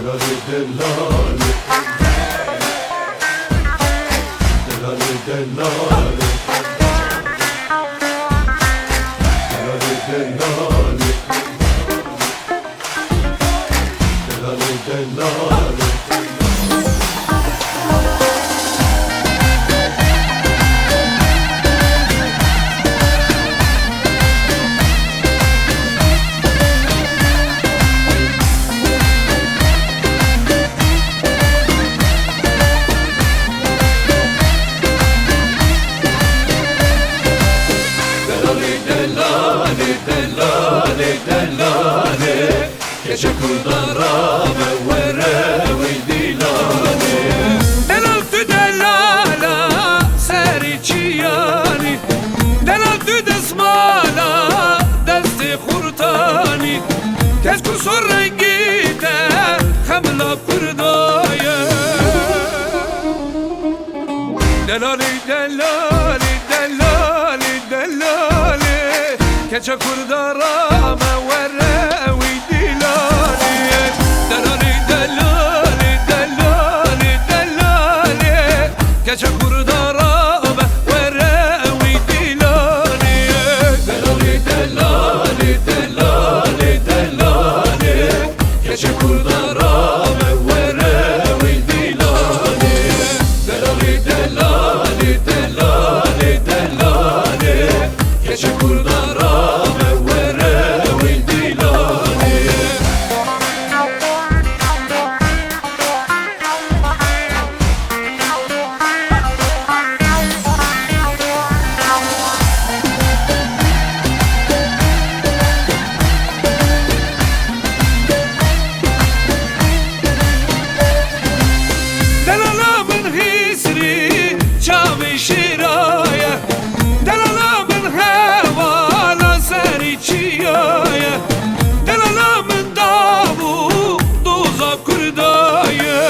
delali delali, delali delali, delali delali, delali delali. Delali delali, gece kurdara mevvere ve dilali. Delaltü delala seri çiyani, delaltü desmala desti kurtani. Tez kusur rengi de hamla pırdaya. Delali delali delali delali, gece kurdara mevvere ve dilali. Delali delali delali delali, gece kurdara mevvere ve dilali. Delali delali delali delali, gece kurdara mevvere ve dilali. Delali delali delali delali, gece kurdara mevvere ve dilali. Delalamın hisri çavi şiraya, delalamın hevala seri çiyaya, delalamın davu duza kurdaya.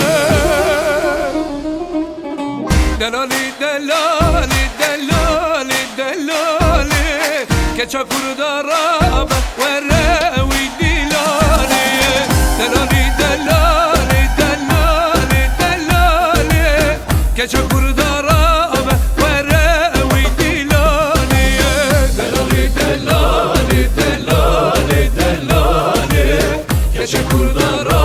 Delali delali delali delali, keçe kurdara mevvere ve dilali. Delali delali delali delali, keçe kurdara mevvere ve dilali. Delali delali delali delali, gece kurdara